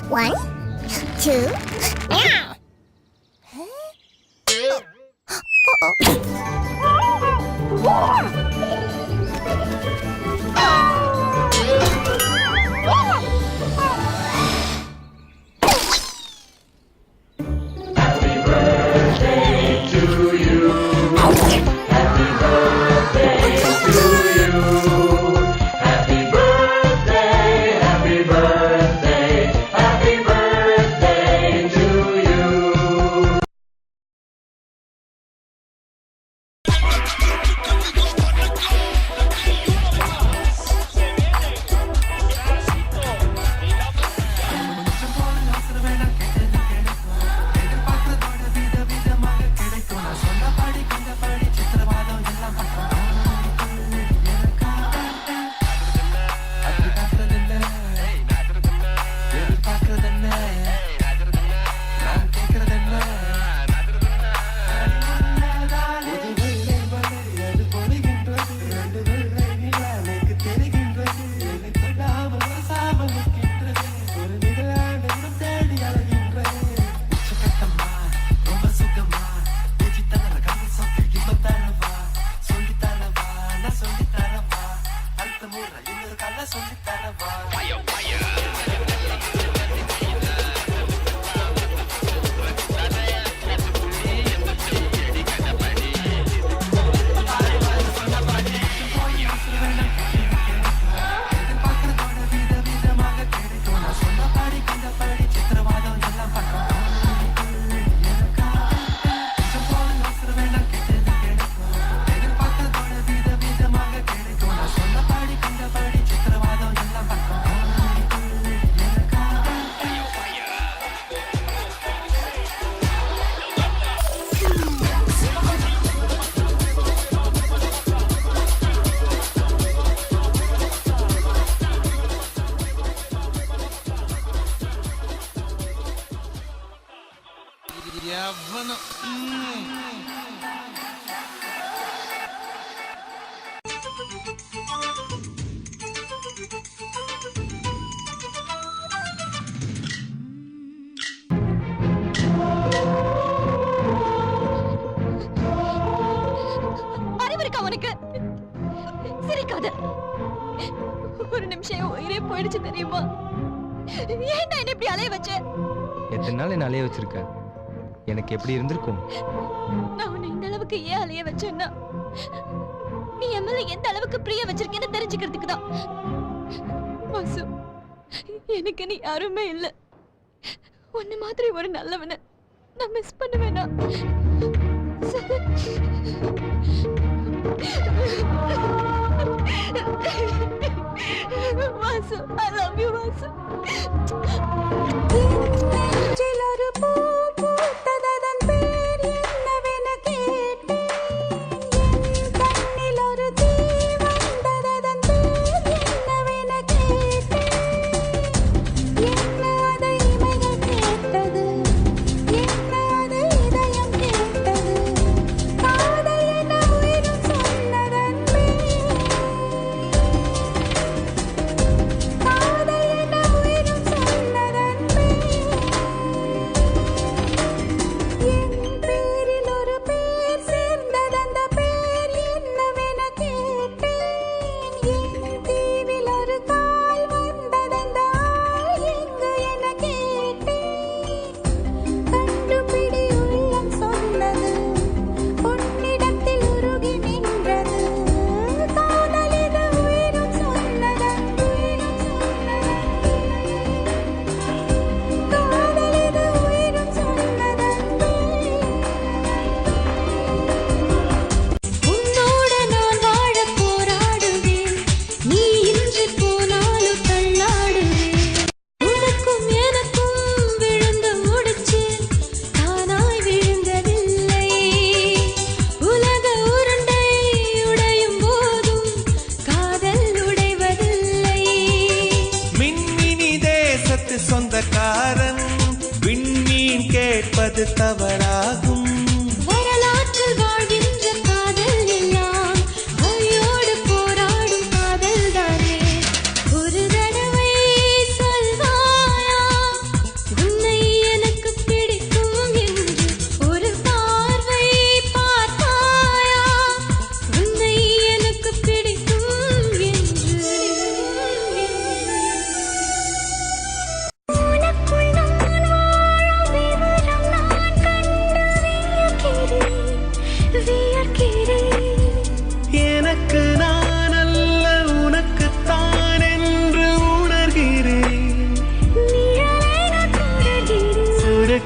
One, two, meow. சிரிக்காத. ஒரு நிமிஷம் உயிரே போயிடுச்சு தெரியுமா? ஏன் என்ன இப்படி அலைய வச்ச? எத்தனை நாள் என்ன அலைய வச்சிருக்க? எனக்கு எப்படி இருந்திருக்கும்? நான் உன்னை இந்த அளவுக்கு ஏன் அலைய வச்சேன்னா நீ என் மேல எந்த அளவுக்கு பிரிய வச்சிருக்கேன்னு தெரிஞ்சுக்கிறதுக்கு தான். வாசு, எனக்கு நீ யாருமே இல்ல. உன்னை மாதிரி ஒரு நல்லவனை நான் மிஸ் பண்ணுவேனா? Vasu, I love you, Vasu. சொந்தக்காரன் விண்மீன் கேட்பது தவறாகும். வரலாற்றில் வாழ்கின்ற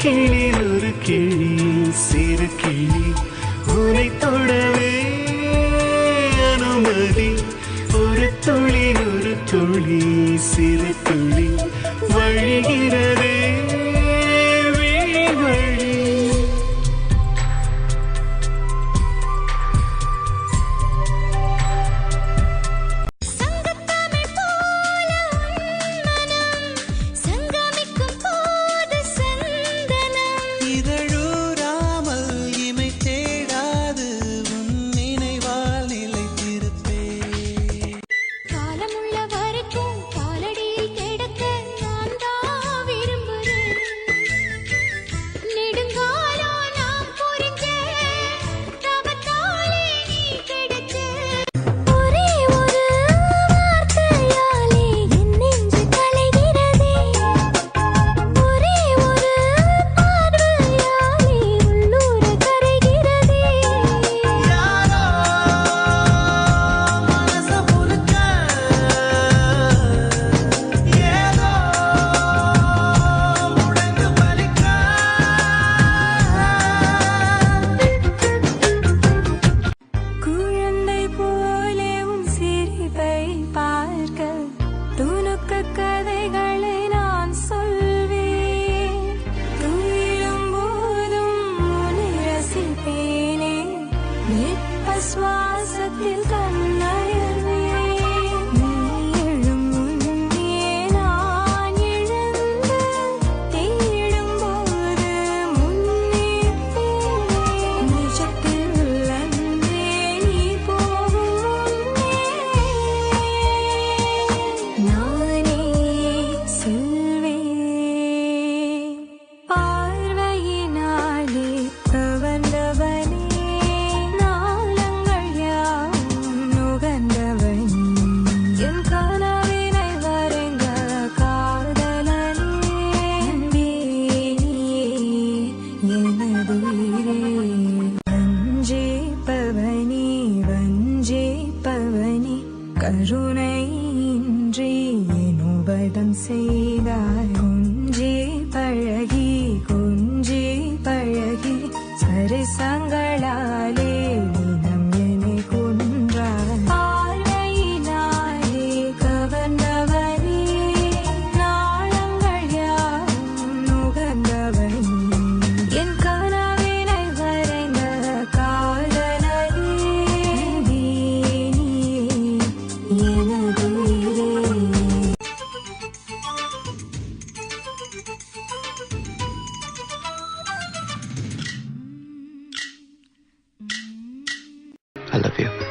கிளி ஒரு கிளி சிறு கிளி உனை தொடவே அனுமதி ஒரு துளி சிறு துளி வழிகிறதே விழி வழி சங்கத்தமிழ் போல மனம் சங்கமிக்கும் போது சந்தனம் இதழூராமல் இமை தேடாது உன் நினைவால் நிலைத்திருப்பே காலமுள்ள வரைக்கும் காலடியில் கிடக்க நான் தான் விரும்புறேன் நெடுங்காலம் நாம் புரிஞ்ச தவத்தாலே நீ கிடைச்ச ஒரே ஒரு வார்த்தையாலே என் நெஞ்சு கலைகிறதே ஒரே ஒரு பார்வையாலே உள்ளூர கரைகிறதே யாரோ மனச புழுக்க ஏதோ முடங்கு பலிக்க குழந்தை போலே உன் சிரிப்பை பார்க்க துணுக்கு கதைகளை நான் சொல்வேன் துயிலும் போதும் உன்னை ரசிப்பேனே வெப்ப சுவாசத்தில் கண்ணயர்வேன் நீ எழும் முன்னே நான் எழுந்து தேடும் போது முன்னேற்பேன் நிஜத்தில் அன்றே நீ போகும் முன்னே நானே செல்வேன் பார்வையினாலே கவர்ந்தவனே நாளங்கள் யாவும் நுகர்ந்தவனே என் கனவினை வரைந்த காதலனே அன்பே எனது வஞ்சே பவனி கருணை இன்றி எனுபதம் செய்தாய் கொஞ்சே பழகி சரிசங்களாலே இனம் என்னை கொன்றாய் பார்வையினாலே கவர்ந்தவனே நாளங்கள் யாவும் நுகர்ந்தவனே என் கனவினை வரைந்த காதலனே எனது உயிரே I love you.